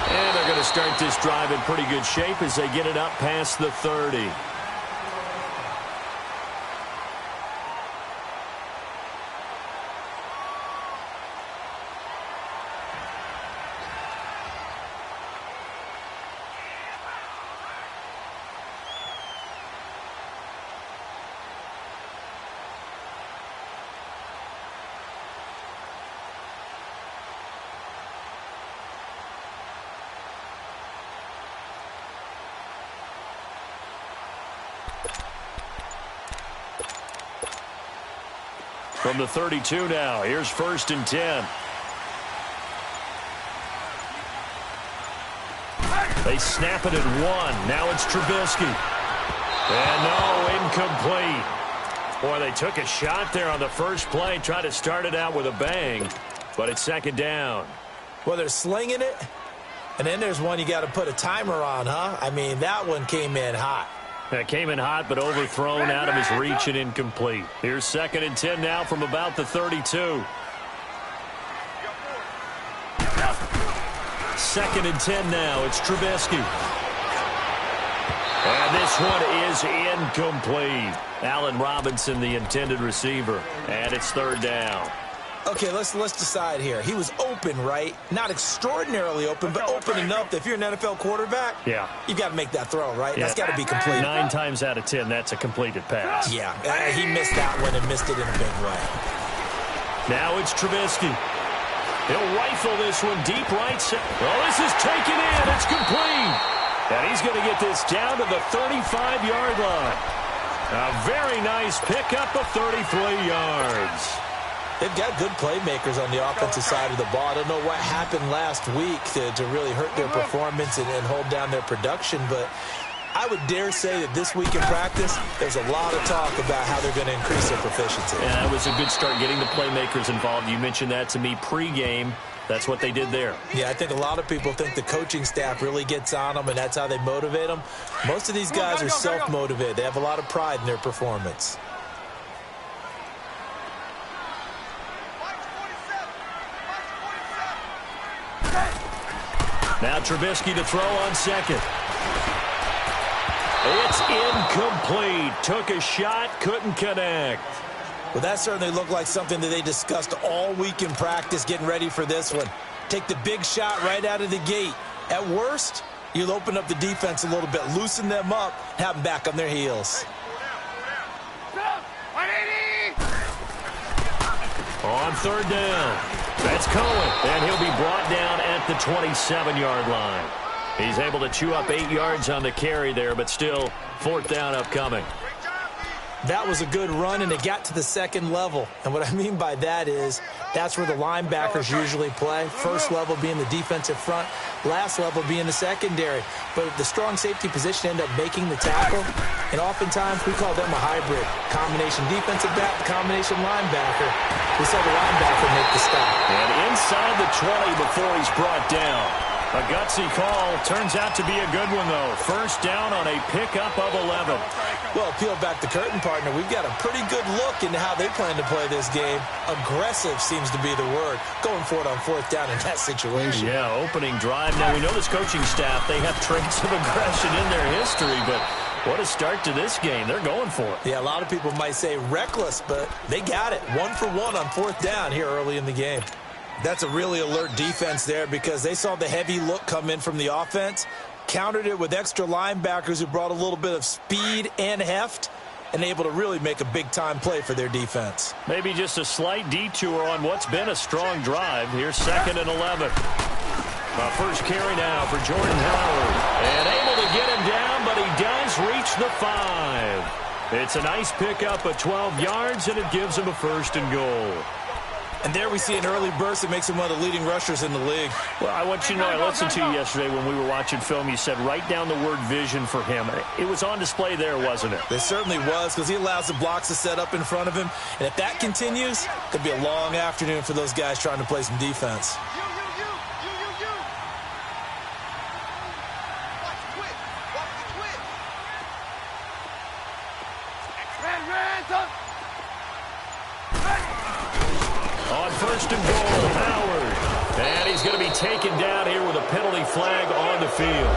And they're going to start this drive in pretty good shape as they get it up past the 30. From the 32 now, here's 1st and 10. They snap it at 1. Now it's Trubisky. And no, incomplete. Boy, they took a shot there on the first play, tried to start it out with a bang, but it's 2nd down. Well, they're slinging it, and then there's one you got to put a timer on, huh? I mean, that one came in hot. That came in hot, but overthrown out of his reach and incomplete. Here's 2nd and 10 now from about the 32. 2nd and 10 now. It's Trubisky. And this one is incomplete. Allen Robinson, the intended receiver. And it's 3rd down. Okay, let's decide here. He was open, right? Not extraordinarily open, but open enough that if you're an NFL quarterback, you got to make that throw, right? Yeah. That's got to be complete. 9 times out of 10, that's a completed pass. Yeah, he missed that one and missed it in a big way. Now it's Trubisky. He'll rifle this one deep right side. Oh, this is taken in. It's complete. And he's going to get this down to the 35-yard line. A very nice pickup of 33 yards. They've got good playmakers on the offensive side of the ball. I don't know what happened last week to really hurt their performance and hold down their production, but I would dare say that this week in practice, there's a lot of talk about how they're going to increase their proficiency. Yeah, it was a good start getting the playmakers involved. You mentioned that to me pregame. That's what they did there. Yeah, I think a lot of people think the coaching staff really gets on them, and that's how they motivate them. Most of these guys are self-motivated. They have a lot of pride in their performance. Now Trubisky to throw on 2nd. It's incomplete. Took a shot, couldn't connect. Well, that certainly looked like something that they discussed all week in practice getting ready for this one. Take the big shot right out of the gate. At worst, you'll open up the defense a little bit, loosen them up, have them back on their heels. On 3rd down. That's Cohen, and he'll be brought down at the 27-yard line. He's able to chew up 8 yards on the carry there, but still 4th down upcoming. That was a good run, and it got to the 2nd level. And what I mean by that is that's where the linebackers usually play. First level being the defensive front, last level being the secondary. But the strong safety position ended up making the tackle, and oftentimes we call them a hybrid. Combination defensive back, combination linebacker. We saw the linebacker make the stop. And inside the 20 before he's brought down. A gutsy call. Turns out to be a good one, though. 1st down on a pickup of 11. Well, peel back the curtain, partner. We've got a pretty good look into how they plan to play this game. Aggressive seems to be the word. Going for it on 4th down in that situation. Yeah, opening drive. Now, we know this coaching staff, they have traits of aggression in their history, but what a start to this game. They're going for it. Yeah, a lot of people might say reckless, but they got it. 1 for 1 on 4th down here early in the game. That's a really alert defense there because they saw the heavy look come in from the offense, countered it with extra linebackers who brought a little bit of speed and heft, and able to really make a big-time play for their defense. Maybe just a slight detour on what's been a strong drive. Here's 2nd and 11. First carry now for Jordan Howard. And able to get him down, but he does reach the 5. It's a nice pickup of 12 yards, and it gives him a 1st and goal. And there we see an early burst that makes him one of the leading rushers in the league. Well, I want you to know, I listened to you yesterday when we were watching film. You said write down the word vision for him. It was on display there, wasn't it? It certainly was, because he allows the blocks to set up in front of him. And if that continues, it could be a long afternoon for those guys trying to play some defense. On 1st and goal, Howard. And he's going to be taken down here with a penalty flag on the field.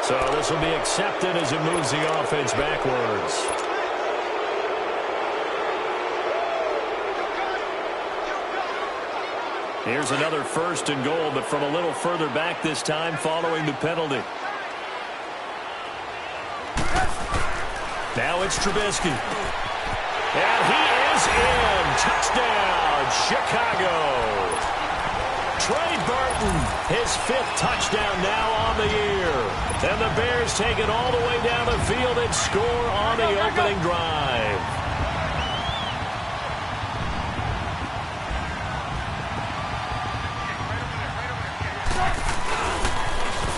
So this will be accepted as it moves the offense backwards. Here's another 1st and goal, but from a little further back this time following the penalty. Now it's Trubisky. And he is in. Touchdown, Chicago. Trey Burton, his 5th touchdown now on the year. And the Bears take it all the way down the field and score on the opening drive.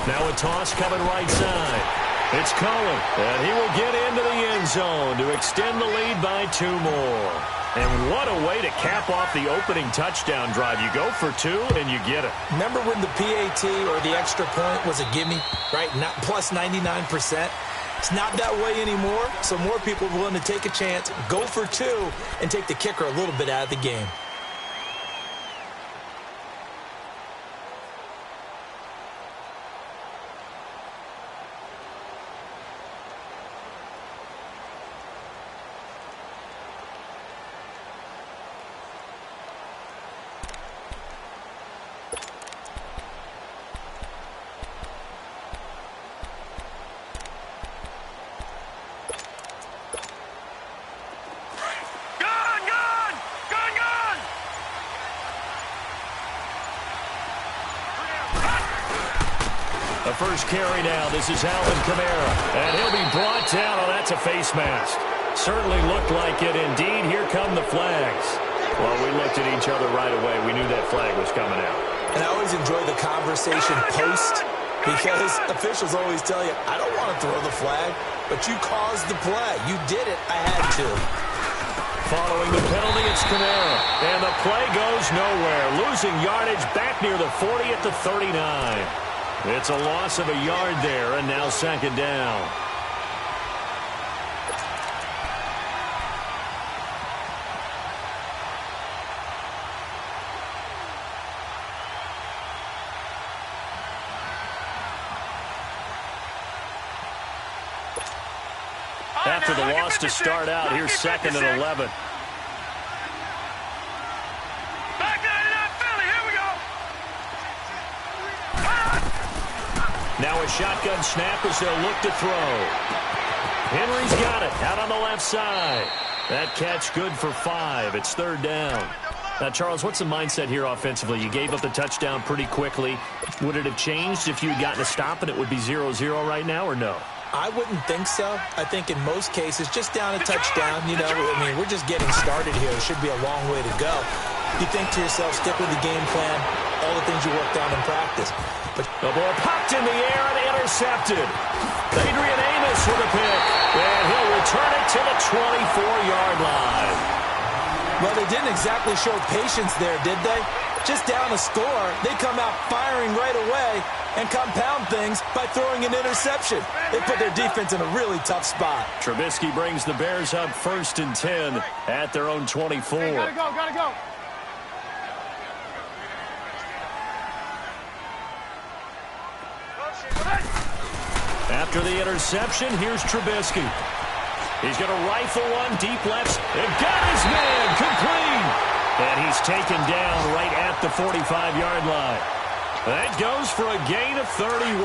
Now a toss coming right side. It's Cohen, and he will get into the end zone to extend the lead by 2 more. And what a way to cap off the opening touchdown drive. You go for 2, and you get it. Remember when the PAT or the extra point was a gimme, right? Not plus 99%. It's not that way anymore, so more people are willing to take a chance, go for 2, and take the kicker a little bit out of the game. The first carry now. This is Alvin Kamara. And he'll be brought down. Oh, that's a face mask. Certainly looked like it. Indeed, here come the flags. Well, we looked at each other right away. We knew that flag was coming out. And I always enjoy the conversation post because officials always tell you, I don't want to throw the flag, but you caused the play. You did it. I had to. Following the penalty, it's Kamara. And the play goes nowhere. Losing yardage back near the 40 at the 39. It's a loss of a yard there, and now 2nd down. After the loss to start out, here's 2nd and 11. Now a shotgun snap as they'll look to throw. Henry's got it out on the left side. That catch good for 5. It's 3rd down. Now, Charles, what's the mindset here offensively? You gave up the touchdown pretty quickly. Would it have changed if you had gotten a stop and it would be 0-0 right now, or no? I wouldn't think so. I think in most cases, just down a touchdown, you know, I mean, we're just getting started here. It should be a long way to go. You think to yourself, stick with the game plan, all the things you worked on in practice. But the ball popped in the air and intercepted. Adrian Amos with a pick, and he'll return it to the 24-yard line. Well, they didn't exactly show patience there, did they? Just down a score, they come out firing right away and compound things by throwing an interception. They put their defense in a really tough spot. Trubisky brings the Bears up 1st and 10 at their own 24. Hey, gotta go. After the interception, here's Trubisky. He's going to rifle one deep left and got his man complete. And he's taken down right at the 45-yard line. That goes for a gain of 31.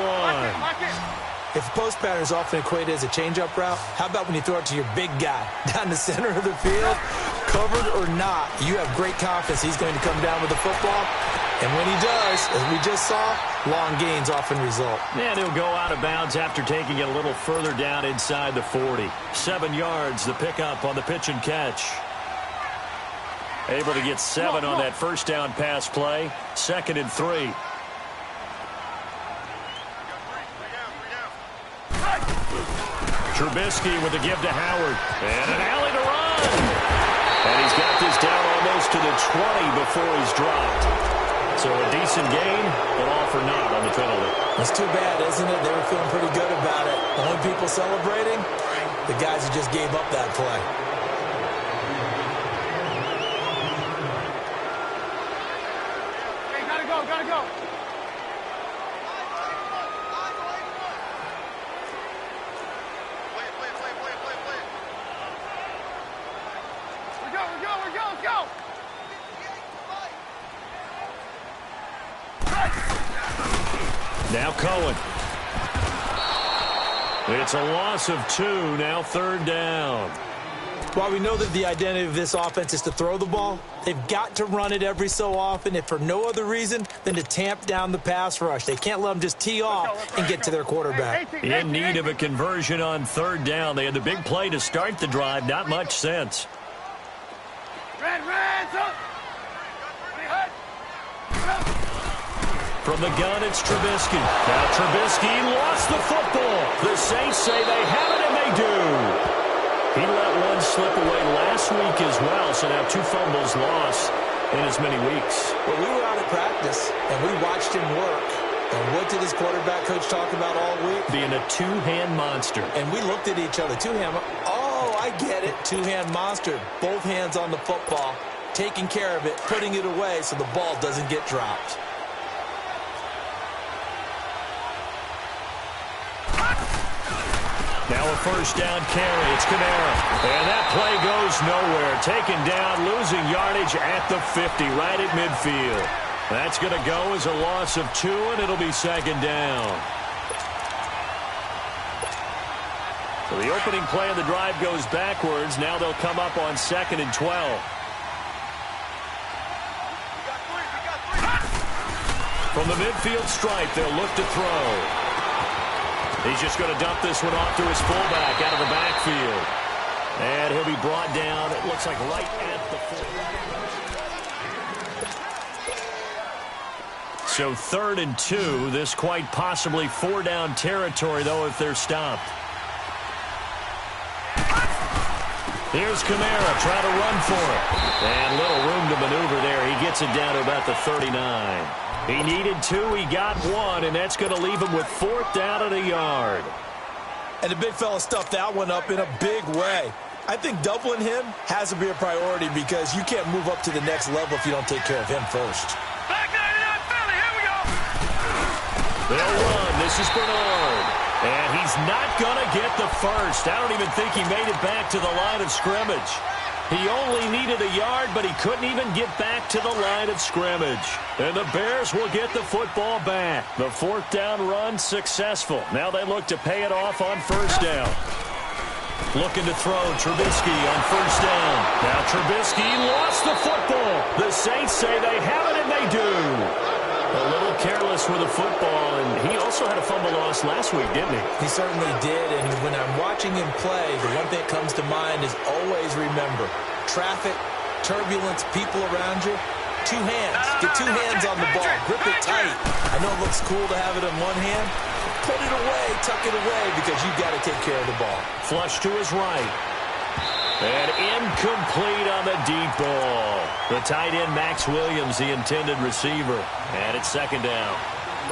If the post pattern is often equated as a change-up route, how about when you throw it to your big guy down the center of the field? Covered or not, you have great confidence he's going to come down with the football. And when he does, as we just saw, long gains often result. And he'll go out of bounds after taking it a little further down inside the 40. 7 yards, the pickup on the pitch and catch. Able to get 7 on that first down pass play. 2nd and 3. Trubisky with a give to Howard. And an alley to run. And he's got this down almost to the 20 before he's dropped. So a decent gain, but all for naught on the penalty. It's too bad, isn't it? They were feeling pretty good about it. Only people celebrating, the guys who just gave up that play. Hey, gotta go. Now Cohen. It's a loss of 2, now 3rd down. While we know that the identity of this offense is to throw the ball, they've got to run it every so often, if for no other reason than to tamp down the pass rush. They can't let them just tee off and get to their quarterback. In need of a conversion on 3rd down. They had the big play to start the drive. Not much sense. From the gun, it's Trubisky. Now Trubisky lost the football. The Saints say they have it, and they do. He let one slip away last week as well, so now 2 fumbles lost in as many weeks. Well, we were out at practice, and we watched him work. And what did his quarterback coach talk about all week? Being a 2-hand monster. And we looked at each other. 2-hand. Oh, I get it. 2-hand monster. Both hands on the football, taking care of it, putting it away so the ball doesn't get dropped. Now a 1st down carry. It's Kamara. And that play goes nowhere. Taken down, losing yardage at the 50, right at midfield. That's going to go as a loss of 2, and it'll be 2nd down. So the opening play of the drive goes backwards. Now they'll come up on 2nd and 12. From the midfield stripe, they'll look to throw. He's just going to dump this one off to his fullback out of the backfield. And he'll be brought down, it looks like right at the 40. So 3rd and 2. This quite possibly 4-down territory, though, if they're stopped. Here's Kamara trying to run for it. And little room to maneuver there. He gets it down to about the 39. He needed 2, he got 1, and that's going to leave him with 4th down at a yard. And the big fella stuffed that one up in a big way. I think doubling him has to be a priority because you can't move up to the next level if you don't take care of him first. Back 99 Philly, here we go. They'll run. This is Bernard. And he's not going to get the first. I don't even think he made it back to the line of scrimmage. He only needed a yard, but he couldn't even get back to the line of scrimmage. And the Bears will get the football back. The 4th down run successful. Now they look to pay it off on 1st down. Looking to throw Trubisky on 1st down. Now Trubisky lost the football. The Saints say they have it, and they do. A little careless with the football, and he also had a fumble loss last week, didn't he? He certainly did, and when I'm watching him play, the one thing that comes to mind is always remember, traffic, turbulence, people around you, 2 hands. Get 2 hands on the ball. Grip it tight. I know it looks cool to have it in one hand. Put it away, tuck it away, because you've got to take care of the ball. Flush to his right. And incomplete on the deep ball. The tight end, Max Williams, the intended receiver. And it's 2nd down.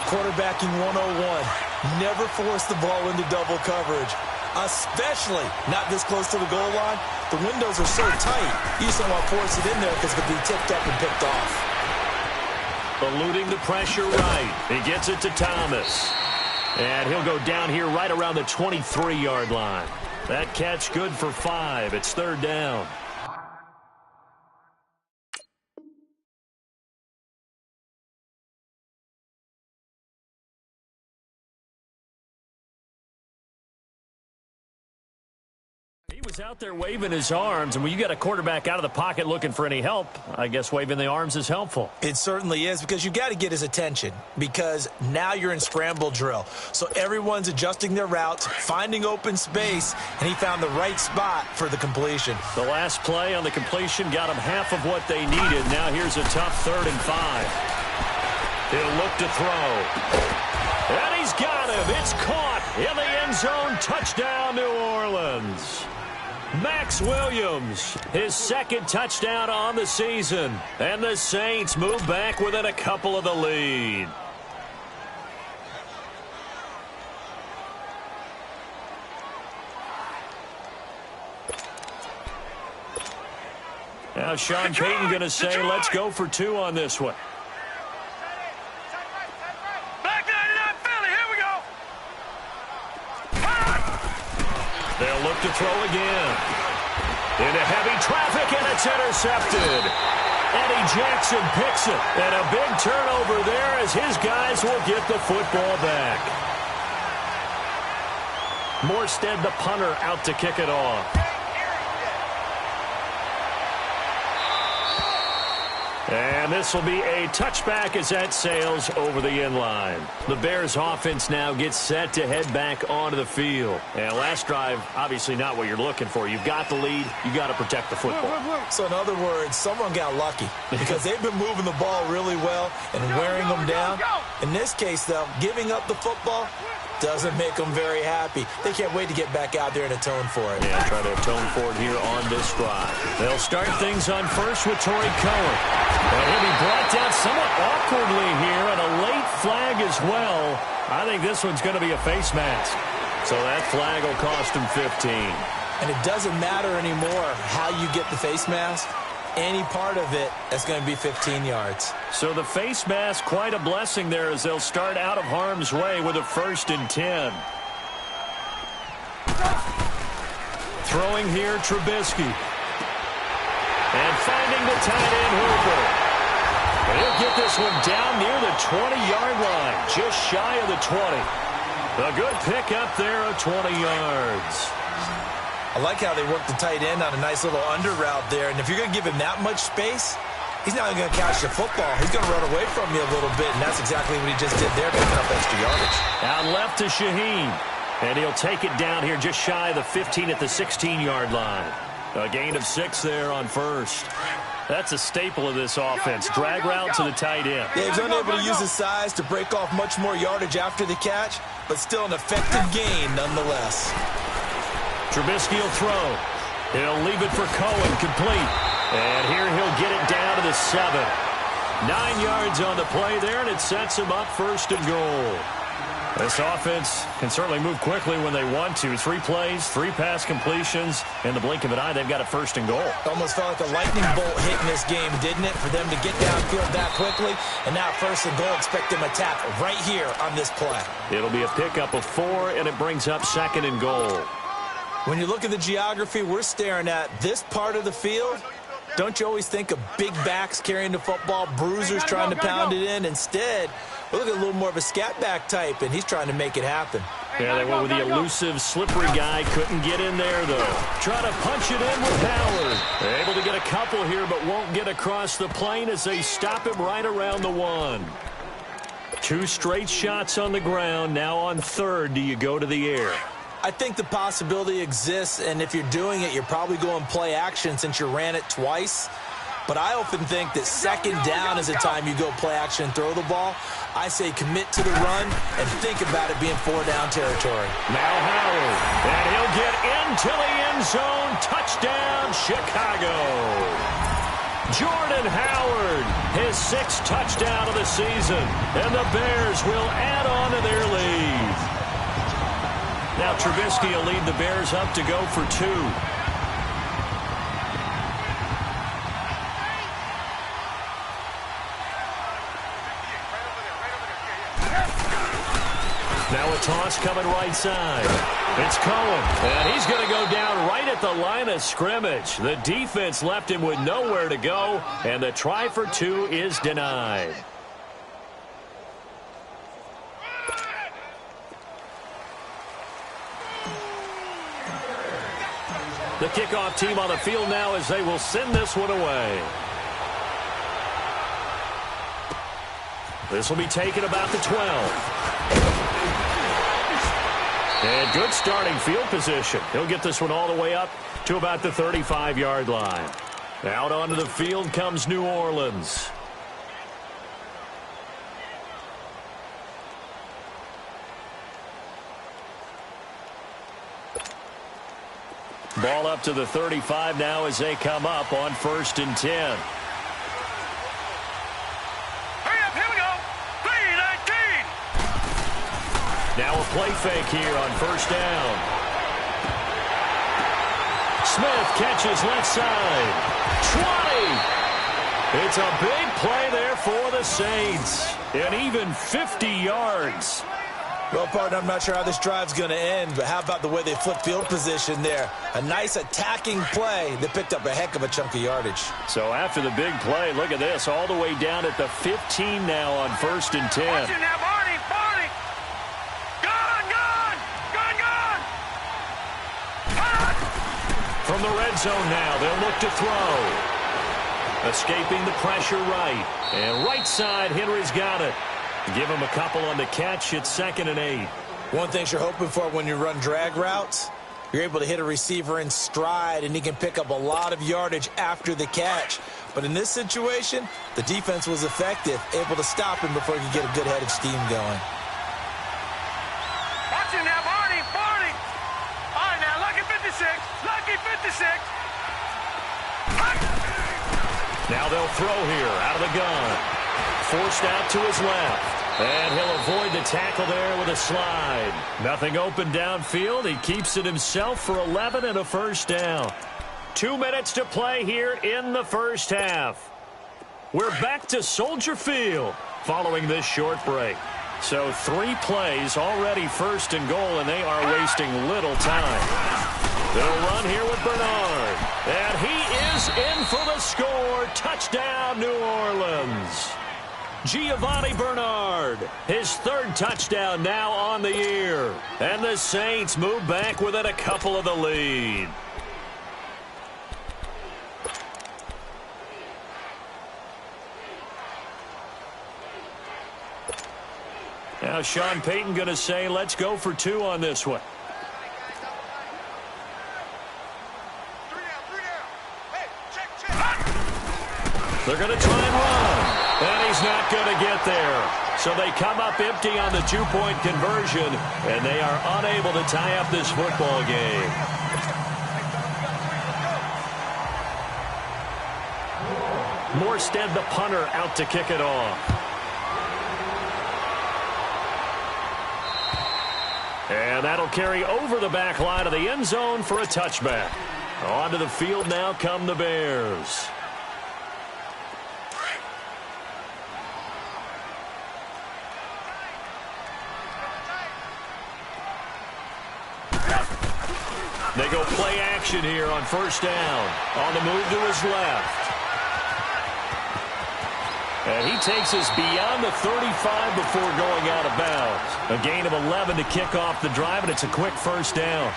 Quarterbacking 101. Never force the ball into double coverage, especially not this close to the goal line. The windows are so tight, you just don't want to force it in there because it could be tipped up and picked off. Eluding the pressure right. He gets it to Thomas. And he'll go down here right around the 23-yard line. That catch good for 5. It's 3rd down. He was out there waving his arms, and when you got a quarterback out of the pocket looking for any help, I guess waving the arms is helpful. It certainly is, because you got to get his attention, because now you're in scramble drill. So everyone's adjusting their routes, finding open space, and he found the right spot for the completion. The last play on the completion got him half of what they needed. Now here's a tough 3rd and 5. He'll look to throw. And he's got him. It's caught in the end zone. Touchdown, New Orleans. Max Williams, his 2nd touchdown on the season. And the Saints move back within a couple of the lead. Now Sean Payton going to say, let's go for 2 on this one. Back 99 Philly, here we go. They'll look to throw again. Into heavy traffic, and it's intercepted. Eddie Jackson picks it. And a big turnover there as his guys will get the football back. Morstead, the punter, out to kick it off. And this will be a touchback as that sails over the inline. The Bears offense now gets set to head back onto the field. And last drive, obviously not what you're looking for. You've got the lead. You got to protect the football. So in other words, someone got lucky because they've been moving the ball really well and wearing them down. In this case, though, giving up the football doesn't make them very happy. They can't wait to get back out there and atone for it. Yeah, try to atone for it here on this drive. They'll start things on first with Torrey Cohen. And he'll be brought down somewhat awkwardly here, and a late flag as well. I think this one's going to be a face mask. So that flag will cost him 15. And it doesn't matter anymore how you get the face mask. Any part of it is going to be 15 yards. So the face mask, quite a blessing there as they'll start out of harm's way with a 1st and 10. Throwing here, Trubisky. And finding the tight end, Hooper. And he'll get this one down near the 20-yard line, just shy of the 20. A good pickup there of 20 yards. I like how they work the tight end on a nice little under route there. And if you're going to give him that much space, he's not going to catch the football. He's going to run away from you a little bit, and that's exactly what he just did there, picking up extra yardage. Out left to Shaheen. And he'll take it down here just shy of the 15 at the 16-yard line. A gain of 6 there on first. That's a staple of this offense. Drag route to the tight end. Yeah, he's unable to use his size to break off much more yardage after the catch, but still an effective gain nonetheless. Trubisky will throw. He'll leave it for Cohen, complete. And here he'll get it down to the 7. 9 yards on the play there, and it sets him up 1st and goal. This offense can certainly move quickly when they want to. 3 plays, 3 pass completions. In the blink of an eye, they've got a 1st and goal. Almost felt like a lightning bolt hit in this game, didn't it? For them to get downfield that quickly. And now 1st and goal, expect them to attack right here on this play. It'll be a pickup of 4, and it brings up 2nd and goal. When you look at the geography we're staring at, this part of the field, don't you always think of big backs carrying the football, bruisers trying to pound it in? Instead, we look at a little more of a scat back type, and he's trying to make it happen. Yeah, they went with the elusive, slippery guy. Couldn't get in there, though. Try to punch it in with Howard. They're able to get a couple here, but won't get across the plane as they stop him right around the 1. 2 straight shots on the ground. Now on 3rd, do you go to the air? I think the possibility exists, and if you're doing it, you're probably going play action since you ran it twice. But I often think that 2nd down is the time you go play action and throw the ball. I say commit to the run and think about it being 4-down territory. Now Howard, and he'll get into the end zone. Touchdown, Chicago. Jordan Howard, his 6th touchdown of the season, and the Bears will add on to their lead. Now Trubisky will lead the Bears up to go for 2. Now a toss coming right side. It's Cohen, and he's going to go down right at the line of scrimmage. The defense left him with nowhere to go, and the try for 2 is denied. The kickoff team on the field now as they will send this one away. This will be taken about the 12. And good starting field position. He'll get this one all the way up to about the 35-yard line. Out onto the field comes New Orleans. Ball up to the 35 now as they come up on 1st and 10. Hurry up, here we go. 3-19. Now a play fake here on 1st down. Smith catches left side. 20. It's a big play there for the Saints. And even 50 yards. Well, partner, I'm not sure how this drive's going to end, but how about the way they flip field position there? A nice attacking play that picked up a heck of a chunk of yardage. So after the big play, look at this, all the way down at the 15 now on 1st and 10. Watch it now, Barney, Barney. Gone, gone, gone, gone. From the red zone now, they'll look to throw. Escaping the pressure right. And right side, Henry's got it. Give him a couple on the catch. It's 2nd and 8. One thing you're hoping for when you run drag routes, you're able to hit a receiver in stride, and he can pick up a lot of yardage after the catch. But in this situation, the defense was effective, able to stop him before he could get a good head of steam going. Watch it now, Barney, Barney. All right, now, lucky 56, lucky 56. Now they'll throw here out of the gun. Forced out to his left. And he'll avoid the tackle there with a slide. Nothing open downfield. He keeps it himself for 11 and a first down. 2 minutes to play here in the first half. We're back to Soldier Field following this short break. So 3 plays already 1st and goal, and they are wasting little time. They'll run here with Bernard. And he is in for the score. Touchdown, New Orleans. Giovanni Bernard, his 3rd touchdown now on the year. And the Saints move back within a couple of the lead. Now Sean Payton going to say, let's go for 2 on this one. They're going to try and run. And he's not going to get there. So they come up empty on the 2-point conversion, and they are unable to tie up this football game. Morstead, the punter, out to kick it off. And that'll carry over the back line of the end zone for a touchback. Onto the field now come the Bears. They go play action here on 1st down. On the move to his left. And he takes us beyond the 35 before going out of bounds. A gain of 11 to kick off the drive, and it's a quick 1st down.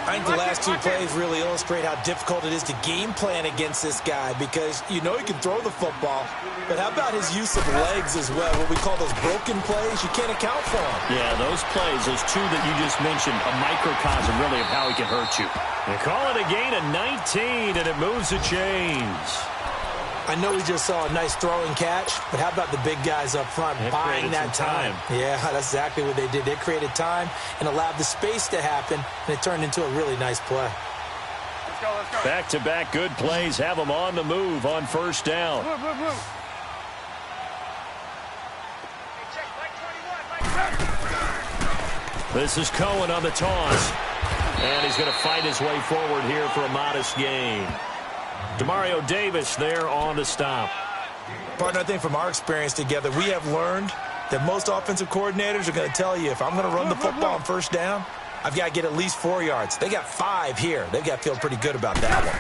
I think the last 2 plays really illustrate how difficult it is to game plan against this guy, because you know he can throw the football, but how about his use of legs as well? What we call those broken plays, you can't account for them. Yeah, those plays, those 2 that you just mentioned, a microcosm really of how he can hurt you. They call it a gain of 19, and it moves the chains. I know we just saw a nice throwing catch, but how about the big guys up front buying that time? Yeah, that's exactly what they did. They created time and allowed the space to happen, and it turned into a really nice play. Let's go, let's go. Back-to-back good plays have them on the move on 1st down. Move, move, move. This is Cohen on the toss. And he's going to fight his way forward here for a modest gain. Demario Davis there on the stop. Partner, I think from our experience together, we have learned that most offensive coordinators are going to tell you, if I'm going to run the football on 1st down, I've got to get at least 4 yards. They got 5 here. They've got to feel pretty good about that one.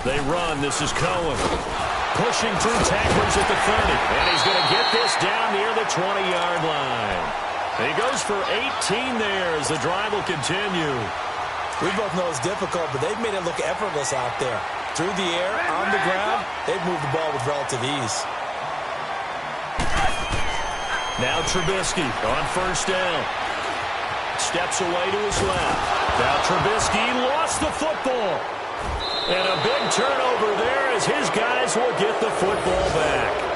They run. This is Cohen. Pushing through tacklers at the 30. And he's going to get this down near the 20-yard line. He goes for 18 there as the drive will continue. We both know it's difficult, but they've made it look effortless out there. Through the air, on the ground, they've moved the ball with relative ease. Now Trubisky on 1st down. Steps away to his left. Now Trubisky lost the football. And a big turnover there as his guys will get the football back.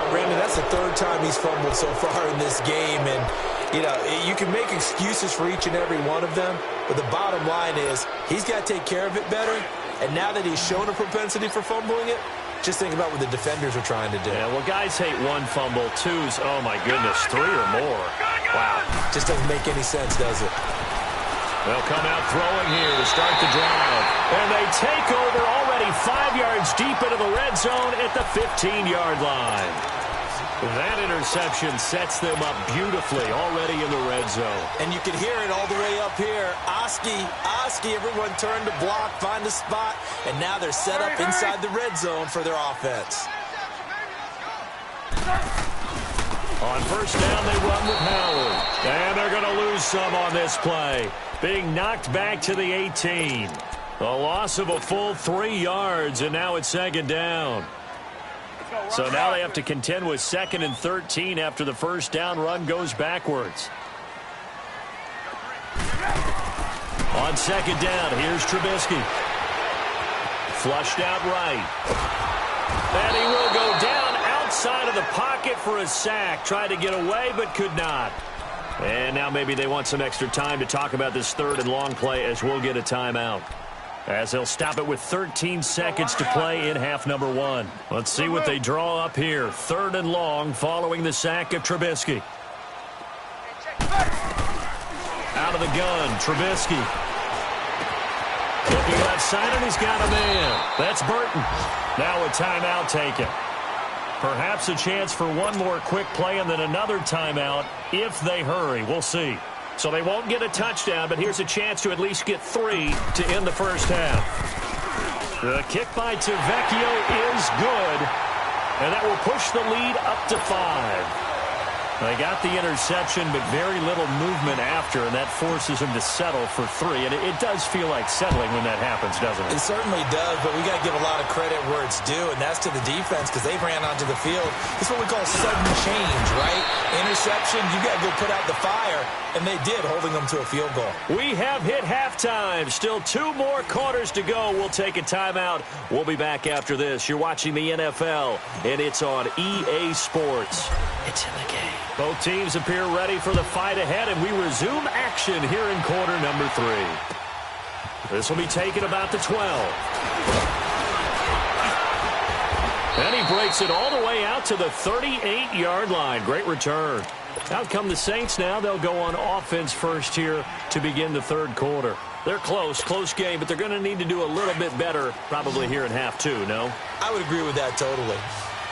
Brandon, that's the 3rd time he's fumbled so far in this game. And, you know, you can make excuses for each and every one of them. But the bottom line is he's got to take care of it better. And now that he's shown a propensity for fumbling it, just think about what the defenders are trying to do. Yeah, well, guys hate 1 fumble, 2's, oh, my goodness, 3 or more. Wow. Just doesn't make any sense, does it? They'll come out throwing here to start the drive. And they take over already 5 yards deep into the red zone at the 15-yard line. That interception sets them up beautifully already in the red zone. And you can hear it all the way up here. Oski, everyone turned to block, find a spot, and now they're set up inside the red zone for their offense. On first down, they run with Howard. And they're going to lose some on this play. Being knocked back to the 18. A loss of a full 3 yards, and now it's second down. So now they have to contend with 2nd and 13 after the first down run goes backwards. On second down, here's Trubisky. Flushed out right. And he will go down outside of the pocket for a sack. Tried to get away, but could not. And now maybe they want some extra time to talk about this 3rd and long play as we'll get a timeout. As they'll stop it with 13 seconds to play in half number 1. Let's see what they draw up here. 3rd and long following the sack of Trubisky. Out of the gun, Trubisky. Looking left side, and he's got a man. That's Burton. Now a timeout taken. Perhaps a chance for one more quick play and then another timeout if they hurry. We'll see. So they won't get a touchdown, but here's a chance to at least get 3 to end the first half. The kick by Tavecchio is good, and that will push the lead up to 5. They got the interception, but very little movement after, and that forces them to settle for 3. And it does feel like settling when that happens, doesn't it? It certainly does, but we got to give a lot of credit where it's due, and that's to the defense because they ran onto the field. It's what we call sudden change, right? Interception, you got to go put out the fire, and they did, holding them to a field goal. We have hit halftime. Still 2 more quarters to go. We'll take a timeout. We'll be back after this. You're watching the NFL, and it's on EA Sports. It's in the game. Both teams appear ready for the fight ahead, and we resume action here in quarter number 3. This will be taken about the 12. And he breaks it all the way out to the 38-yard line. Great return. Out come the Saints now. They'll go on offense first here to begin the 3rd quarter. They're close game, but they're going to need to do a little bit better probably here in half 2, no? I would agree with that totally.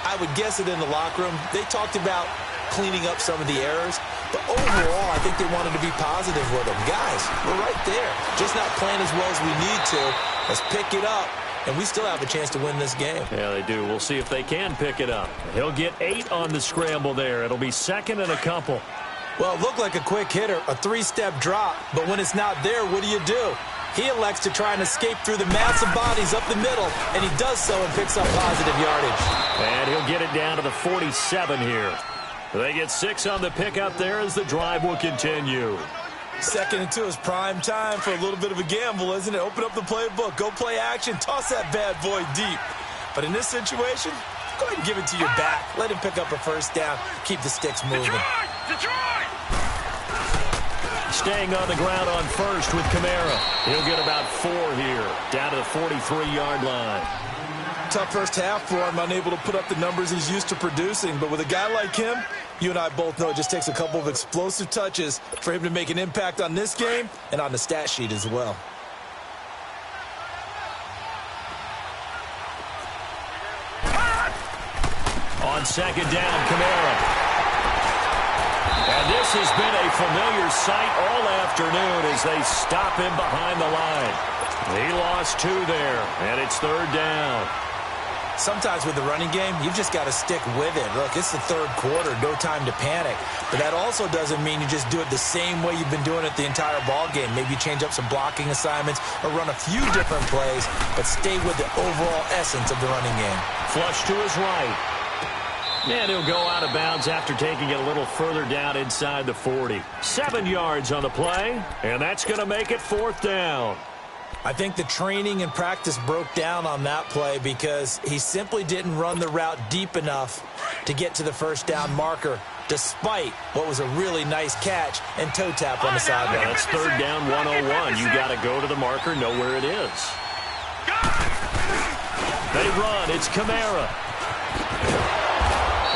I would guess it in the locker room. They talked about cleaning up some of the errors, but overall, I think they wanted to be positive with them. Guys, we're right there. Just not playing as well as we need to. Let's pick it up, and we still have a chance to win this game. Yeah, they do. We'll see if they can pick it up. He'll get 8 on the scramble there. It'll be 2nd and a couple. Well, it looked like a quick hitter, a 3-step drop, but when it's not there, what do? He elects to try and escape through the massive bodies up the middle, and he does so and picks up positive yardage. And he'll get it down to the 47 here. They get 6 on the pickup there as the drive will continue. 2nd and 2 is prime time for a little bit of a gamble, isn't it? Open up the playbook, go play action, toss that bad boy deep. But in this situation, go ahead and give it to your back. Let him pick up a first down. Keep the sticks moving. Detroit! Staying on the ground on first with Kamara. He'll get about 4 here, down to the 43-yard line. Tough first half for him, unable to put up the numbers he's used to producing. But with a guy like him, you and I both know it just takes a couple of explosive touches for him to make an impact on this game and on the stat sheet as well. On second down, Kamara. And this has been a familiar sight all afternoon as they stop him behind the line. He lost 2 there, and it's 3rd down. Sometimes with the running game, you've just got to stick with it. Look, it's the 3rd quarter, no time to panic. But that also doesn't mean you just do it the same way you've been doing it the entire ball game. Maybe change up some blocking assignments or run a few different plays, but stay with the overall essence of the running game. Flush to his right. And he'll go out of bounds after taking it a little further down inside the 40. 7 yards on the play, and that's going to make it 4th down. I think the training and practice broke down on that play because he simply didn't run the route deep enough to get to the first down marker, despite what was a really nice catch and toe tap on the sideline. That's 3rd down 101. You got to go to the marker, know where it is. They run. It's Kamara.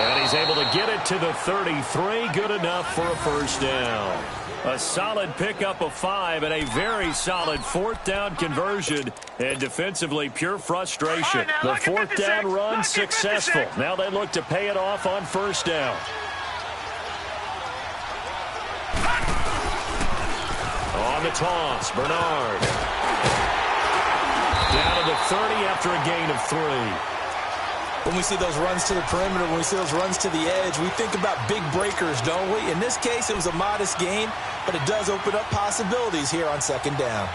And he's able to get it to the 33. Good enough for a first down. A solid pickup of 5 and a very solid fourth down conversion. And defensively, pure frustration. The fourth down run successful. Now they look to pay it off on first down. On the toss, Bernard. Down to the 30 after a gain of 3. When we see those runs to the perimeter, when we see those runs to the edge, we think about big breakers, don't we? In this case, it was a modest gain, but it does open up possibilities here on second down.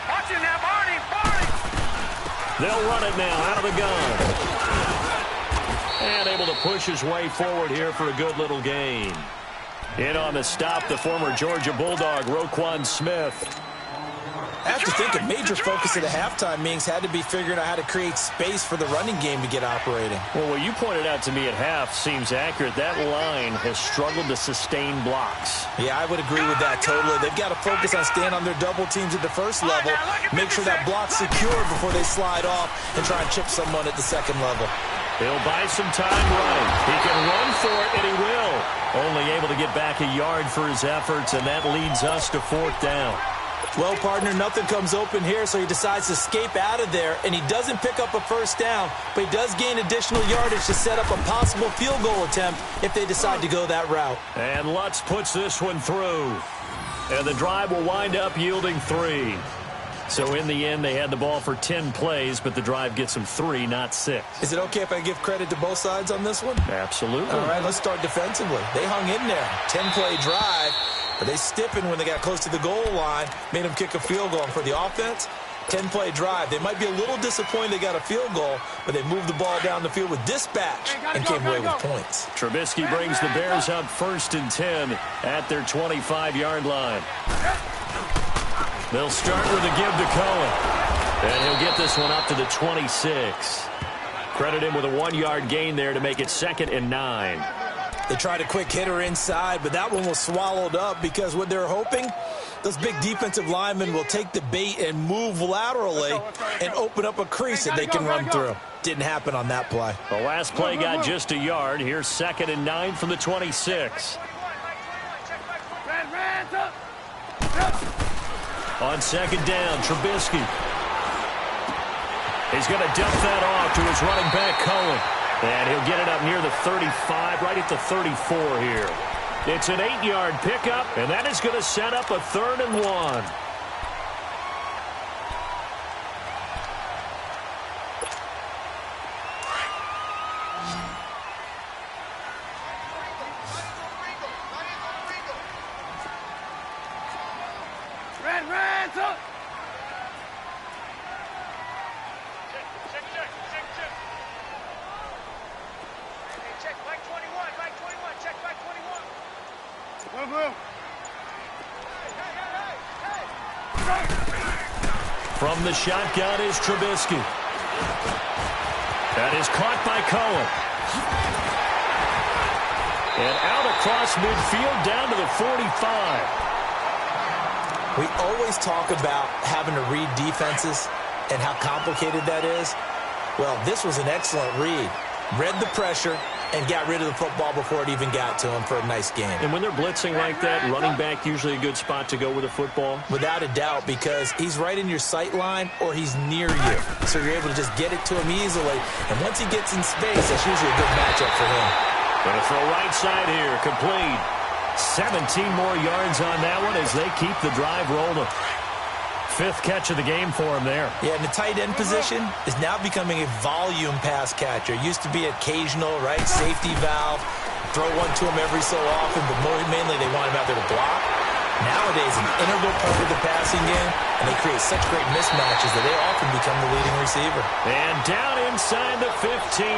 Watch it now, Barney! They'll run it now out of the gun. And able to push his way forward here for a good little gain. In on the stop, the former Georgia Bulldog, Roquan Smith. I have to think a major focus of the halftime meetings had to be figuring out how to create space for the running game to get operating. Well, what you pointed out to me at half seems accurate. That line has struggled to sustain blocks. Yeah, I would agree with that totally. They've got to focus on staying on their double teams at the first level, make sure that block's secure before they slide off and try and chip someone at the second level. He'll buy some time running. He can run for it, and he will. Only able to get back a yard for his efforts, and that leads us to fourth down. Well, partner, nothing comes open here, so he decides to escape out of there, and he doesn't pick up a first down, but he does gain additional yardage to set up a possible field goal attempt if they decide to go that route. And Lutz puts this one through. And the drive will wind up yielding 3. So in the end, they had the ball for 10 plays, but the drive gets them 3, not 6. Is it okay if I give credit to both sides on this one? Absolutely. All right, let's start defensively. They hung in there. 10-play drive, but they stiffened when they got close to the goal line, made them kick a field goal. And for the offense, 10-play drive. They might be a little disappointed they got a field goal, but they moved the ball down the field with dispatch and came away with points. Trubisky brings the Bears up 1st and 10 at their 25-yard line. They'll start with a give to Cohen. And he'll get this one up to the 26. Credit him with a 1-yard gain there to make it 2nd and 9. They tried a quick hitter inside, but that one was swallowed up because what they're hoping, those big defensive linemen will take the bait and move laterally and open up a crease that they can run through. Didn't happen on that play. The last play got just a yard. Here's 2nd and 9 from the 26. On 2nd down, Trubisky. He's going to dump that off to his running back, Cohen. And he'll get it up near the 35, right at the 34 here. It's an 8-yard pickup, and that is going to set up a 3rd and 1. From the shotgun is Trubisky. That is caught by Cohen. And out across midfield down to the 45. We always talk about having to read defenses and how complicated that is. Well, this was an excellent read. Read the pressure and got rid of the football before it even got to him for a nice game. And when they're blitzing like that, running back usually a good spot to go with the football? Without a doubt, because he's right in your sight line or he's near you. So you're able to just get it to him easily. And once he gets in space, that's usually a good matchup for him. Going to throw right side here, complete. 17 more yards on that one as they keep the drive rolling. 5th catch of the game for him there. Yeah, and the tight end position is now becoming a volume pass catcher. It used to be occasional, right, safety valve, throw one to him every so often, but mainly they want him out there to block. Nowadays, an integral part of the passing game, and they create such great mismatches that they often become the leading receiver. And down inside the 15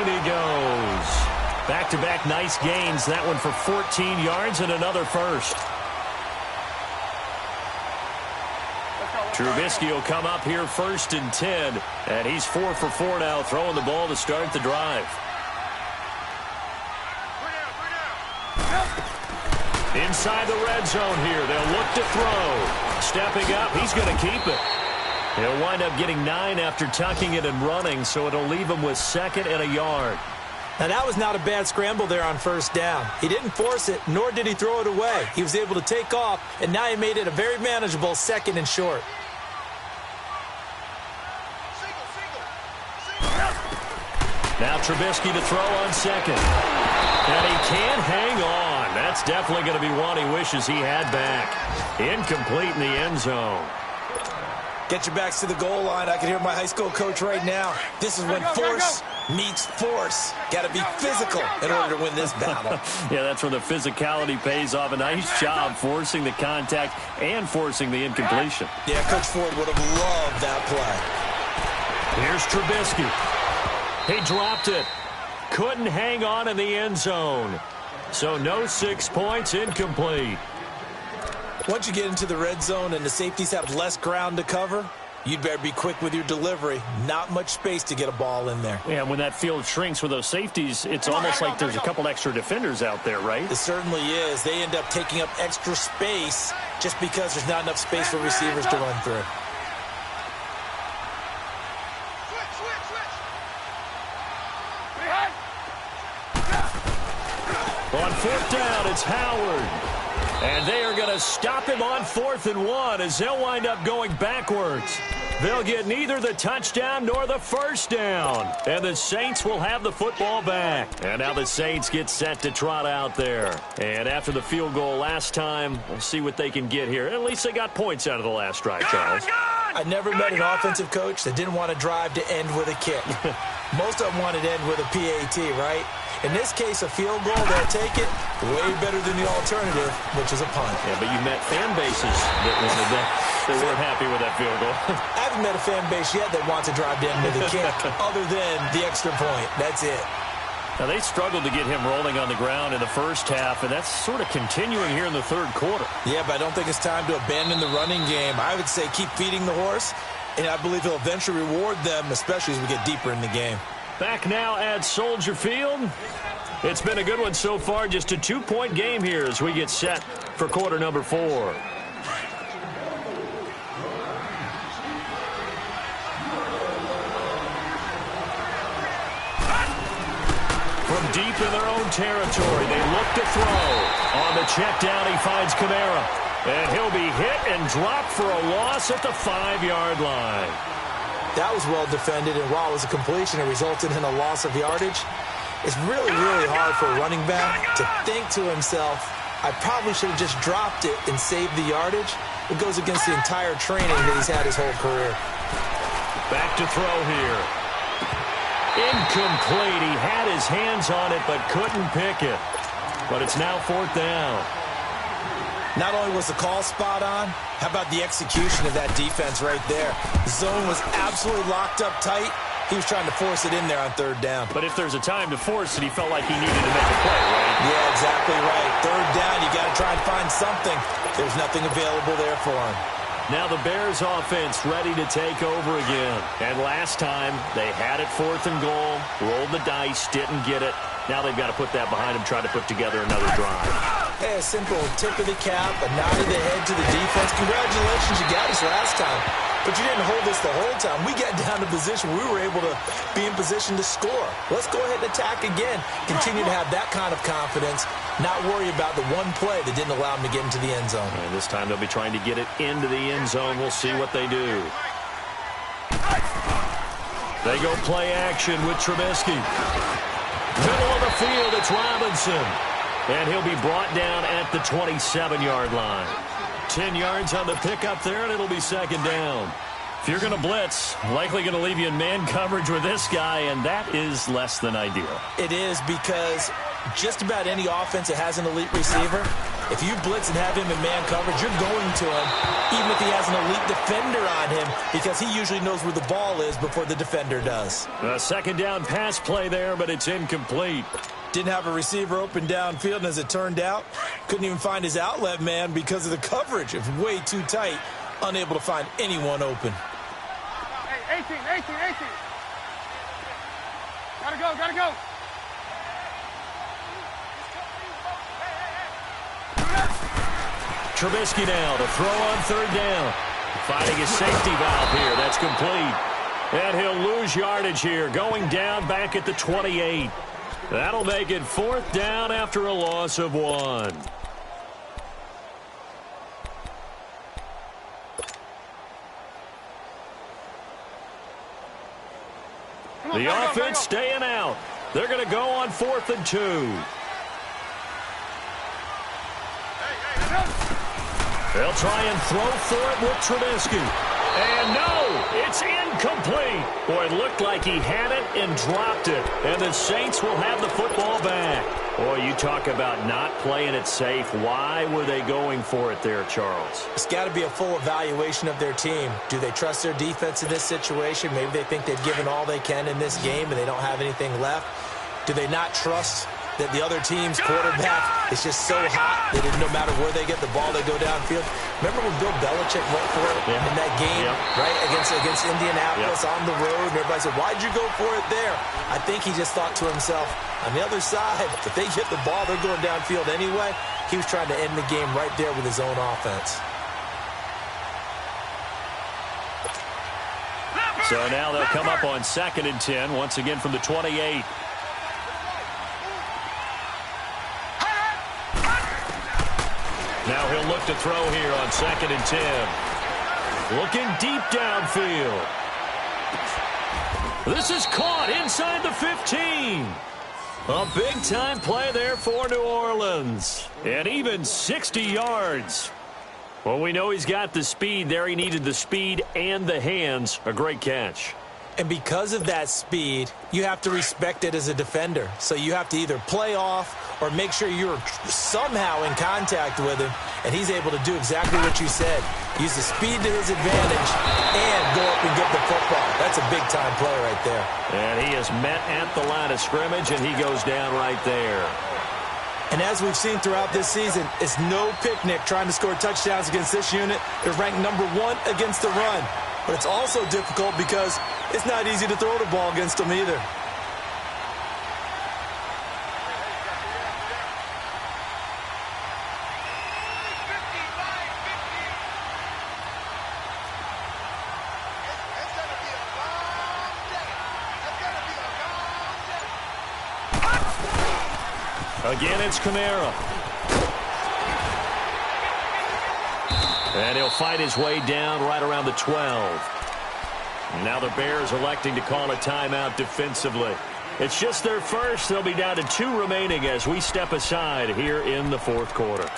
he goes. Back-to-back nice gains. That one for 14 yards and another first. Trubisky will come up here 1st and 10, and he's 4 for 4 now, throwing the ball to start the drive. Inside the red zone here. They'll look to throw. Stepping up, he's going to keep it. He'll wind up getting 9 after tucking it and running, so it'll leave him with 2nd and a yard. Now, that was not a bad scramble there on 1st down. He didn't force it, nor did he throw it away. He was able to take off, and now he made it a very manageable 2nd and short. Now Trubisky to throw on 2nd. And he can't hang on. That's definitely going to be one he wishes he had back. Incomplete in the end zone. Get your backs to the goal line. I can hear my high school coach right now. This is when force meets force. Got to be physical in order to win this battle. Yeah, that's where the physicality pays off. A nice job forcing the contact and forcing the incompletion. Yeah, Coach Ford would have loved that play. Here's Trubisky. He dropped it. Couldn't hang on in the end zone. So no 6 points, incomplete. Once you get into the red zone and the safeties have less ground to cover, you'd better be quick with your delivery. Not much space to get a ball in there. Yeah, when that field shrinks with those safeties, it's almost like there's a couple extra defenders out there, right? It certainly is. They end up taking up extra space just because there's not enough space for receivers to run through. On 4th down, it's Howard. And they are going to stop him on 4th and 1 as they'll wind up going backwards. They'll get neither the touchdown nor the 1st down. And the Saints will have the football back. And now the Saints get set to trot out there. And after the field goal last time, we'll see what they can get here. At least they got points out of the last drive, Charles. I never met an offensive coach that didn't want to drive to end with a kick. Most of them wanted to end with a PAT, right? In this case, a field goal, they'll take it way better than the alternative, which is a punt. Yeah, but you met fan bases that wanted that. They weren't happy with that field goal. I haven't met a fan base yet that wants to drive to end with a kick other than the extra point. That's it. Now, they struggled to get him rolling on the ground in the first half, and that's sort of continuing here in the 3rd quarter. Yeah, but I don't think it's time to abandon the running game. I would say keep feeding the horse, and I believe he'll eventually reward them, especially as we get deeper in the game. Back now at Soldier Field. It's been a good one so far. Just a 2-point game here as we get set for quarter number 4. From deep in their own territory, they look to throw. On the check down, he finds Kamara. And he'll be hit and dropped for a loss at the 5-yard line. That was well defended, and while it was a completion, it resulted in a loss of yardage. It's really, really hard for a running back to think to himself, I probably should have just dropped it and saved the yardage. It goes against the entire training that he's had his whole career. Back to throw here. Incomplete. He had his hands on it, but couldn't pick it. But it's now 4th down. Not only was the call spot on, how about the execution of that defense right there? The zone was absolutely locked up tight. He was trying to force it in there on 3rd down. But if there's a time to force it, he felt like he needed to make a play, right? Yeah, exactly right. 3rd down, you got to try and find something. There's nothing available there for him. Now the Bears offense ready to take over again. And last time, they had it 4th and goal, rolled the dice, didn't get it. Now they've got to put that behind them, try to put together another drive. Hey, a simple tip of the cap, a nod of the head to the defense. Congratulations, you got us last time. But you didn't hold us the whole time. We got down to position. We were able to be in position to score. Let's go ahead and attack again. Continue to have that kind of confidence. Not worry about the one play that didn't allow them to get into the end zone. And this time they'll be trying to get it into the end zone. We'll see what they do. They go play action with Trubisky. Middle of the field, it's Robinson. And he'll be brought down at the 27-yard line. 10 yards on the pickup there, and it'll be 2nd down. If you're going to blitz, likely going to leave you in man coverage with this guy, and that is less than ideal. It is, because just about any offense that has an elite receiver, if you blitz and have him in man coverage, you're going to him, even if he has an elite defender on him, because he usually knows where the ball is before the defender does. A 2nd down pass play there, but it's incomplete. Didn't have a receiver open downfield, and as it turned out, couldn't even find his outlet man because of the coverage. It was way too tight, unable to find anyone open. Hey, 18. Gotta go. Hey. Trubisky now to throw on third down. Finding a safety valve here. That's complete. And he'll lose yardage here, going down back at the 28. That'll make it fourth down after a loss of 1. The offense staying out. They're going to go on 4th and 2. They'll try and throw for it with Trubisky. And no, it's incomplete. Boy, it looked like he had it and dropped it. And the Saints will have the football back. Boy, you talk about not playing it safe. Why were they going for it there, Charles? It's got to be a full evaluation of their team. Do they trust their defense in this situation? Maybe they think they've given all they can in this game and they don't have anything left. Do they not trust that the other team's quarterback is just so hot that no matter where they get the ball, they go downfield? Remember when Bill Belichick went for it in that game, right, against Indianapolis on the road? And everybody said, why'd you go for it there? I think he just thought to himself, on the other side, if they get the ball, they're going downfield anyway. He was trying to end the game right there with his own offense. So now they'll come up on 2nd and 10, once again from the 28. Now he'll look to throw here on 2nd and 10. Looking deep downfield. This is caught inside the 15. A big-time play there for New Orleans. And even 60 yards. Well, we know he's got the speed there. He needed the speed and the hands. A great catch. And because of that speed, you have to respect it as a defender. So you have to either play off or make sure you're somehow in contact with him, and he's able to do exactly what you said. Use the speed to his advantage and go up and get the football. That's a big-time play right there. And he is met at the line of scrimmage, and he goes down right there. And as we've seen throughout this season, it's no picnic trying to score touchdowns against this unit. They're ranked number 1 against the run. But it's also difficult because it's not easy to throw the ball against them either. Again, it's Kamara. And he'll fight his way down right around the 12. Now the Bears electing to call a timeout defensively. It's just their first. They'll be down to 2 remaining as we step aside here in the 4th quarter.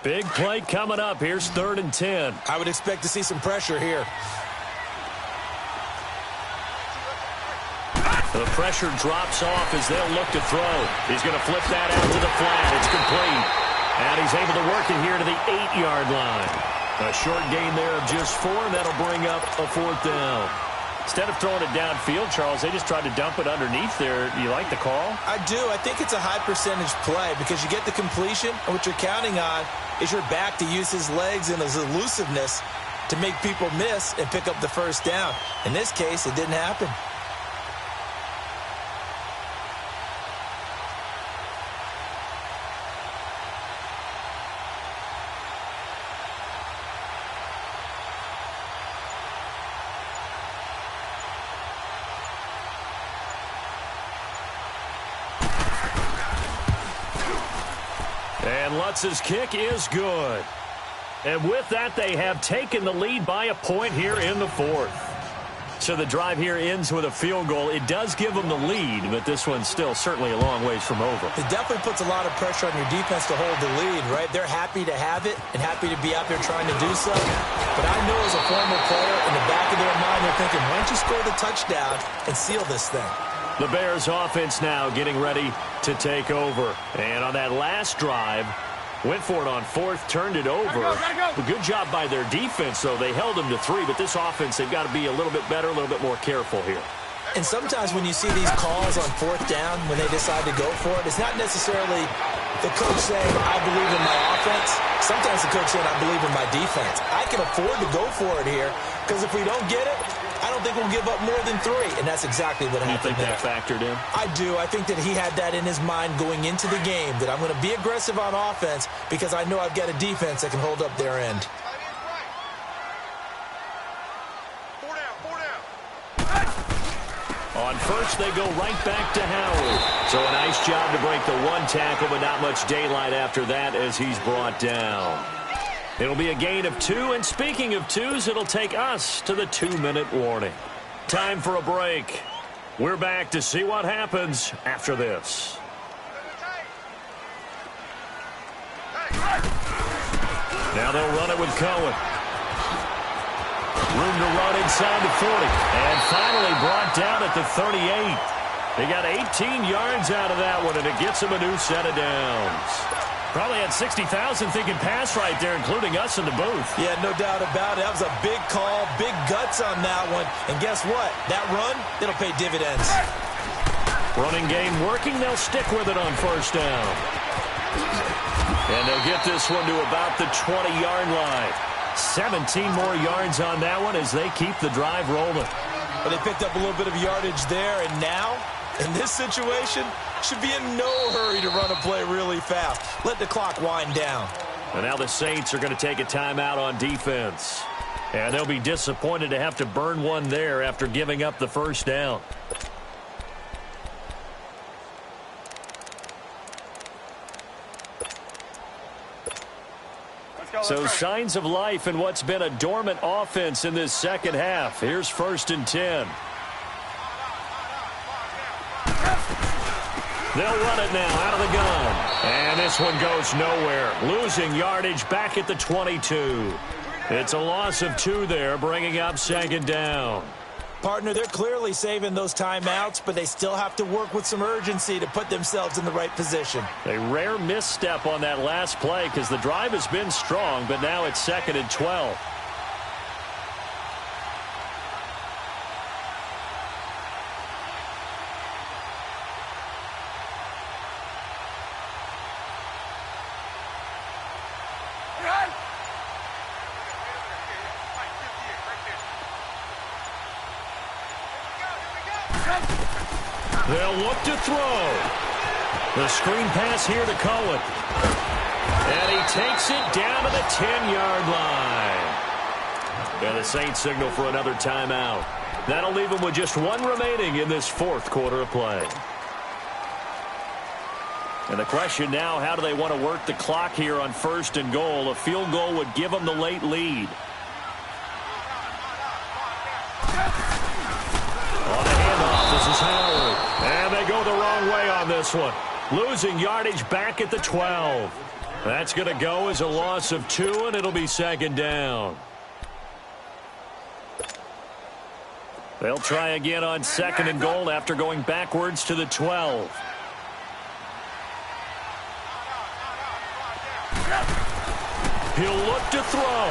Big play coming up. Here's 3rd and 10. I would expect to see some pressure here. The pressure drops off as they'll look to throw. He's going to flip that out to the flat. It's complete. And he's able to work it here to the 8-yard line. A short gain there of just 4, and that'll bring up a 4th down. Instead of throwing it downfield, Charles, they just tried to dump it underneath there. You like the call? I do. I think it's a high percentage play because you get the completion, and what you're counting on is your back to use his legs and his elusiveness to make people miss and pick up the first down. In this case, it didn't happen. And Lutz's kick is good. And with that, they have taken the lead by a point here in the 4th. So the drive here ends with a field goal. It does give them the lead, but this one's still certainly a long ways from over. It definitely puts a lot of pressure on your defense to hold the lead, right? They're happy to have it and happy to be out there trying to do so. But I know as a former player, in the back of their mind, they're thinking, why don't you score the touchdown and seal this thing? The Bears offense now getting ready to take over. And on that last drive, went for it on 4th, turned it over. A good job by their defense, though. They held them to 3, but this offense, they've got to be a little bit better, a little bit more careful here. And sometimes when you see these calls on 4th down, when they decide to go for it, it's not necessarily The coach saying, I believe in my offense. Sometimes the coach saying, I believe in my defense. I can afford to go for it here because if we don't get it, I don't think we'll give up more than 3. And that's exactly what happened there. You think that factored in? I do. I think that he had that in his mind going into the game, that I'm going to be aggressive on offense because I know I've got a defense that can hold up their end. On first, they go right back to Howard. So a nice job to break the 1 tackle, but not much daylight after that as he's brought down. It'll be a gain of 2, and speaking of 2s, it'll take us to the 2-minute warning. Time for a break. We're back to see what happens after this. Now they'll run it with Cohen. Room to run inside the 40. And finally brought down at the 38. They got 18 yards out of that one, and it gets them a new set of downs. Probably had 60,000 thinking pass right there, including us in the booth. Yeah, no doubt about it. That was a big call, big guts on that one. And guess what? That run, it'll pay dividends. Running game working. They'll stick with it on first down. And they'll get this one to about the 20-yard line. 17 more yards on that one as they keep the drive rolling. Well, they picked up a little bit of yardage there, and now, in this situation, should be in no hurry to run a play really fast. Let the clock wind down. And now the Saints are going to take a timeout on defense. And they'll be disappointed to have to burn one there after giving up the first down. So signs of life in what's been a dormant offense in this second half. Here's 1st and 10. They'll run it now out of the gun. And this one goes nowhere. Losing yardage back at the 22. It's a loss of 2 there, bringing up 2nd down. Partner, they're clearly saving those timeouts, but they still have to work with some urgency to put themselves in the right position. A rare misstep on that last play because the drive has been strong, but now it's 2nd and 12. They'll look to throw. The screen pass here to Cohen. And he takes it down to the 10-yard line. And the Saints signal for another timeout. That'll leave them with just 1 remaining in this 4th quarter of play. And the question now, how do they want to work the clock here on 1st and goal? A field goal would give them the late lead. On the handoff, this is Howard. And they go the wrong way on this one. Losing yardage back at the 12. That's going to go as a loss of 2, and it'll be 2nd down. They'll try again on 2nd and goal after going backwards to the 12. He'll look to throw.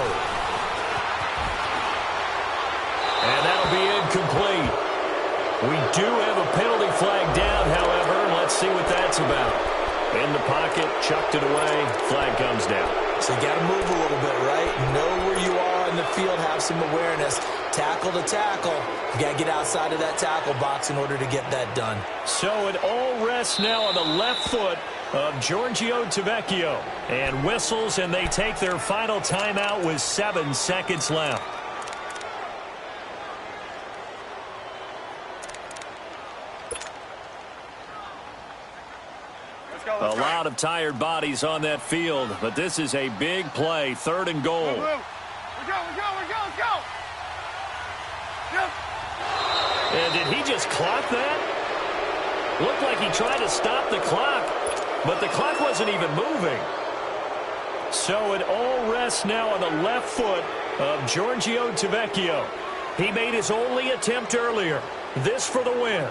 And that'll be incomplete. We do have a penalty flag down, however. Let's see what that's about. In the pocket, chucked it away. Flag comes down. So you got to move a little bit, right? Know where you are in the field, have some awareness. Tackle to tackle. You got to get outside of that tackle box in order to get that done. So it all rests now on the left foot of Giorgio Tavecchio. And whistles, and they take their final timeout with 7 seconds left. A lot of tired bodies on that field, but this is a big play. 3rd and goal. We go, let's go. And did he just clock that? Looked like he tried to stop the clock, but the clock wasn't even moving. So it all rests now on the left foot of Giorgio Tavecchio. He made his only attempt earlier. This for the win.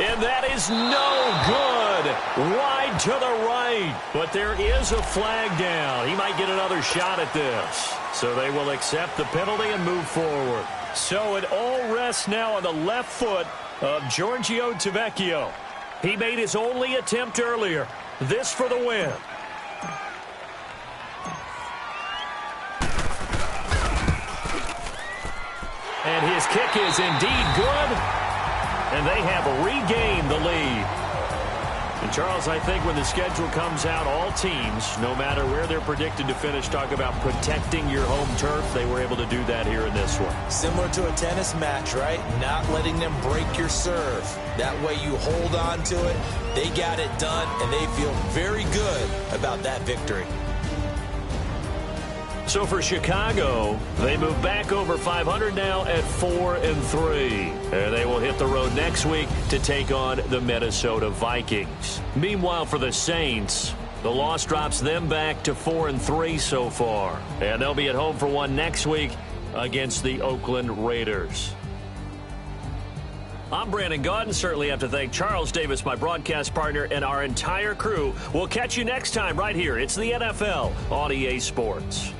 And that is no good. Wide to the right. But there is a flag down. He might get another shot at this. So they will accept the penalty and move forward. So it all rests now on the left foot of Giorgio Tavecchio. He made his only attempt earlier. This for the win. And his kick is indeed good. And they have regained the lead. And, Charles, I think when the schedule comes out, all teams, no matter where they're predicted to finish, talk about protecting your home turf. They were able to do that here in this one. Similar to a tennis match, right? Not letting them break your serve. That way you hold on to it. They got it done, and they feel very good about that victory. So for Chicago, they move back over 500 now at 4-3. And they will hit the road next week to take on the Minnesota Vikings. Meanwhile, for the Saints, the loss drops them back to 4-3 so far. And they'll be at home for one next week against the Oakland Raiders. I'm Brandon Gaudin. Certainly have to thank Charles Davis, my broadcast partner, and our entire crew. We'll catch you next time right here. It's the NFL on EA Sports.